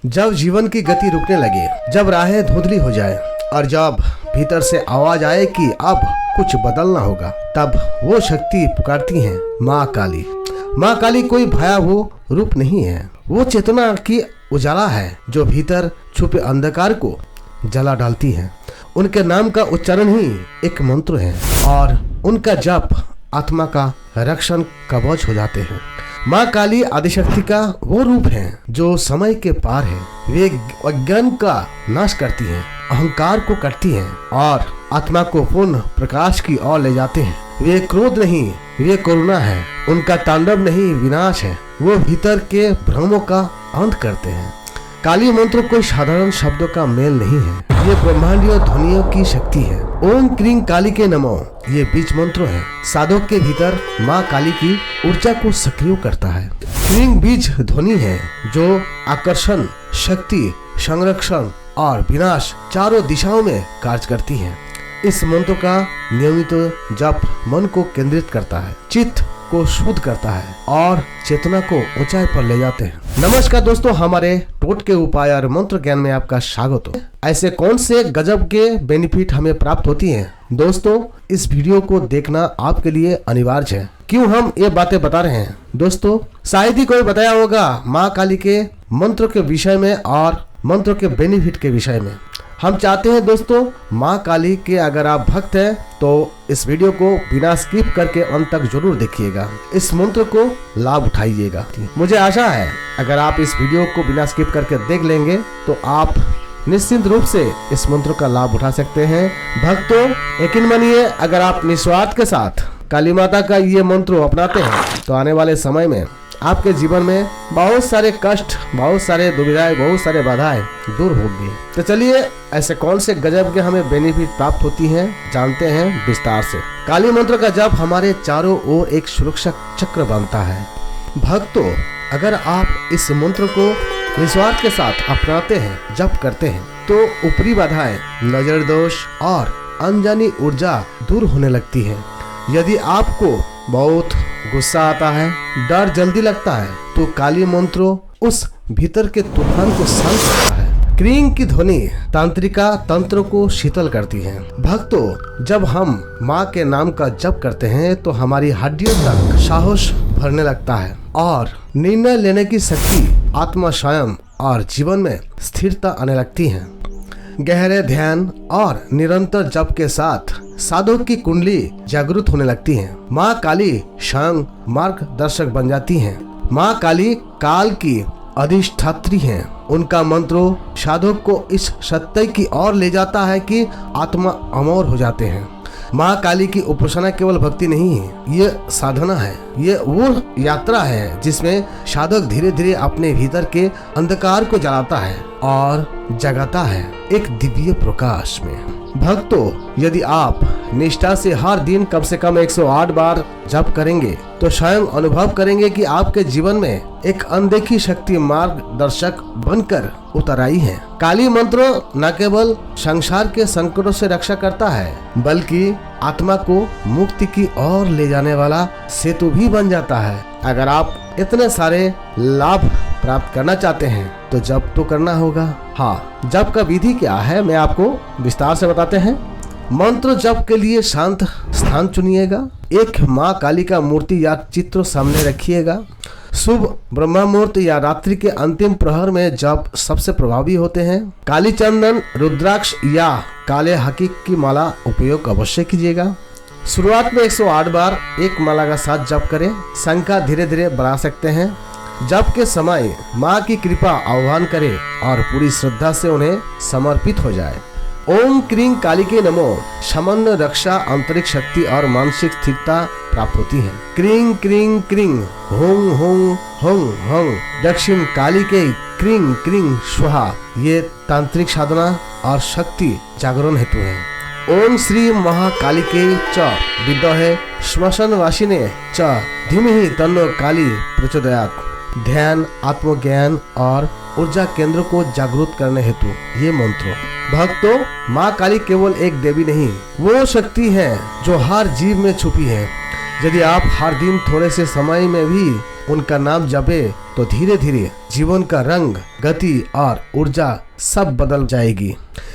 जब जीवन की गति रुकने लगे, जब राहें धुंधली हो जाए और जब भीतर से आवाज आए कि अब कुछ बदलना होगा, तब वो शक्ति पुकारती हैं माँ काली। माँ काली कोई भयावह रूप नहीं है, वो चेतना की उजाला है जो भीतर छुपे अंधकार को जला डालती है। उनके नाम का उच्चारण ही एक मंत्र है और उनका जप आत्मा का रक्षण कवच हो जाते हैं। माँ काली आदिशक्ति का वो रूप है जो समय के पार है। वे अज्ञान का नाश करती हैं, अहंकार को काटती हैं और आत्मा को पूर्ण प्रकाश की ओर ले जाते हैं। वे क्रोध नहीं, वे करुणा है। उनका तांडव नहीं, विनाश है। वो भीतर के भ्रमों का अंत करते हैं। काली मंत्र कोई साधारण शब्दों का मेल नहीं है, ये ब्रह्मांडीय ध्वनियों की शक्ति है। ओम क्रीं काली के नमो ये बीज मंत्र है। साधक के भीतर माँ काली की ऊर्जा को सक्रिय करता है। क्रीं बीज ध्वनि है जो आकर्षण, शक्ति, संरक्षण और विनाश चारों दिशाओं में कार्य करती है। इस मंत्र का नियमित जप मन को केंद्रित करता है, चित्त को शुद्ध करता है और चेतना को ऊंचाई पर ले जाते हैं। नमस्कार दोस्तों, हमारे टोटके उपाय और मंत्र ज्ञान में आपका स्वागत हो। ऐसे कौन से गजब के बेनिफिट हमें प्राप्त होती हैं? दोस्तों, इस वीडियो को देखना आपके लिए अनिवार्य है। क्यों हम ये बातें बता रहे हैं? दोस्तों, शायद ही कोई बताया होगा माँ काली के मंत्र के विषय में और मंत्र के बेनिफिट के विषय में। हम चाहते हैं दोस्तों, माँ काली के अगर आप भक्त हैं तो इस वीडियो को बिना स्किप करके अंत तक जरूर देखिएगा। इस मंत्र को लाभ उठाइएगा। मुझे आशा है अगर आप इस वीडियो को बिना स्किप करके देख लेंगे तो आप निश्चित रूप से इस मंत्र का लाभ उठा सकते हैं। भक्तों, यकीन मानिए, अगर आप निस्वार्थ के साथ काली माता का ये मंत्र अपनाते हैं तो आने वाले समय में आपके जीवन में बहुत सारे कष्ट, बहुत सारे दुविधाएं, बहुत सारे बाधाएं दूर होंगी। तो चलिए, ऐसे कौन से गजब के हमें बेनिफिट प्राप्त होती हैं जानते हैं विस्तार से। काली मंत्र का जप हमारे चारों ओर एक सुरक्षा चक्र बनता है। भक्तों, अगर आप इस मंत्र को निस्वार्थ के साथ अपनाते हैं, जप करते हैं, तो ऊपरी बाधाएं, नजर दोष और अनजानी ऊर्जा दूर होने लगती है। यदि आपको बहुत गुस्सा आता है, डर जल्दी लगता है, तो काली मंत्र उस भीतर के तूफान को शांत करता है। क्रीं की ध्वनि तांत्रिका तंत्र को शीतल करती है। भक्तों, जब हम माँ के नाम का जप करते हैं तो हमारी हड्डियों तक साहस भरने लगता है और निर्णय लेने की शक्ति, आत्मा स्वयं और जीवन में स्थिरता आने लगती है। गहरे ध्यान और निरंतर जप के साथ साधक की कुंडली जागृत होने लगती है। माँ काली स्वयं मार्गदर्शक बन जाती हैं। माँ काली काल की अधिष्ठात्री हैं। उनका मंत्र साधक को इस सत्य की ओर ले जाता है कि आत्मा अमर हो जाते हैं। माँ काली की उपासना केवल भक्ति नहीं है, ये साधना है। ये वो यात्रा है जिसमें साधक धीरे धीरे अपने भीतर के अंधकार को जलाता है और जगाता है एक दिव्य प्रकाश में। भक्तों, यदि आप निष्ठा से हर दिन कम से कम 108 बार जप करेंगे तो स्वयं अनुभव करेंगे कि आपके जीवन में एक अनदेखी शक्ति मार्गदर्शक बनकर उतर आई है। काली मंत्र न केवल संसार के संकटों से रक्षा करता है बल्कि आत्मा को मुक्ति की ओर ले जाने वाला सेतु भी बन जाता है। अगर आप इतने सारे लाभ प्राप्त करना चाहते हैं तो जप तो करना होगा। हाँ, जप का विधि क्या है मैं आपको विस्तार से बताते हैं। मंत्र जप के लिए शांत स्थान चुनिएगा। एक माँ काली का मूर्ति या चित्र सामने रखिएगा। शुभ ब्रह्म मुहूर्त या रात्रि के अंतिम प्रहर में जप सबसे प्रभावी होते हैं। काली चंदन, रुद्राक्ष या काले हकीक की माला उपयोग अवश्य कीजिएगा। शुरुआत में 108 बार एक माला का साथ जप करें। संख्या धीरे धीरे बढ़ा सकते हैं। जप के समय माँ की कृपा आह्वान करें और पूरी श्रद्धा से उन्हें समर्पित हो जाए। ओम क्रीं काली के नमो सामान्य रक्षा, आंतरिक शक्ति और मानसिक स्थिरता प्राप्त होती है। क्रीं क्रीं क्रीं हों हों हों हों दक्षिण काली के क्रीं क्रीं स्वाहा ये तांत्रिक साधना और शक्ति जागरण हेतु है। ओम श्री महाकालिके च विद्महे श्मशानवासिने च धीमहि तन्नो काली प्रचोदयात्। ध्यान, आत्मज्ञान और ऊर्जा केंद्र को जागृत करने हेतु ये मंत्र। भक्तों, माँ काली केवल एक देवी नहीं, वो शक्ति है जो हर जीव में छुपी है। यदि आप हर दिन थोड़े से समय में भी उनका नाम जपे तो धीरे धीरे जीवन का रंग, गति और ऊर्जा सब बदल जाएगी।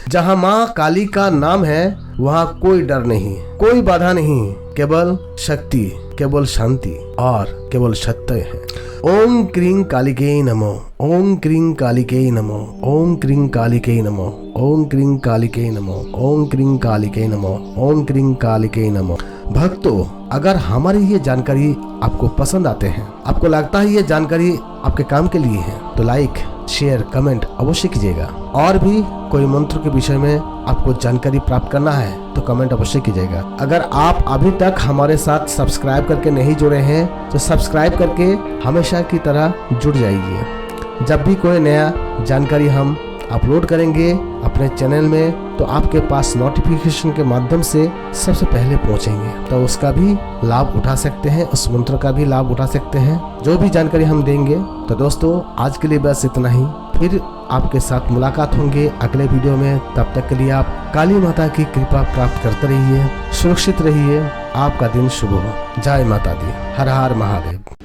जहाँ माँ काली का नाम है वहाँ कोई डर नहीं, कोई बाधा नहीं, केवल शक्ति, केवल शांति और केवल सत्य है। ओम क्रीं कालिकै नमो, ओम क्रीं कालिकै नमो, ओम क्रीं कालिकै नमो, ओम क्रीं कालिकै नमो, ओम क्रीं कालिकै नमो, ओम क्रीं कालिकै नमो। भक्तों, अगर हमारी ये जानकारी आपको पसंद आते हैं, आपको लगता है ये जानकारी आपके काम के लिए है, तो लाइक, शेयर, कमेंट अवश्य कीजिएगा। और भी कोई मंत्र के विषय में आपको जानकारी प्राप्त करना है तो कमेंट अवश्य कीजिएगा। अगर आप अभी तक हमारे साथ सब्सक्राइब करके नहीं जुड़े हैं तो सब्सक्राइब करके हमेशा की तरह जुड़ जाइए। जब भी कोई नया जानकारी हम अपलोड करेंगे अपने चैनल में तो आपके पास नोटिफिकेशन के माध्यम से सबसे पहले पहुंचेंगे, तो उसका भी लाभ उठा सकते हैं, उस मंत्र का भी लाभ उठा सकते हैं जो भी जानकारी हम देंगे। तो दोस्तों, आज के लिए बस इतना ही। फिर आपके साथ मुलाकात होंगे अगले वीडियो में। तब तक के लिए आप काली माता की कृपा प्राप्त करते रहिए, सुरक्षित रहिए। आपका दिन शुभ हो। जय माता दी। हर हर महादेव।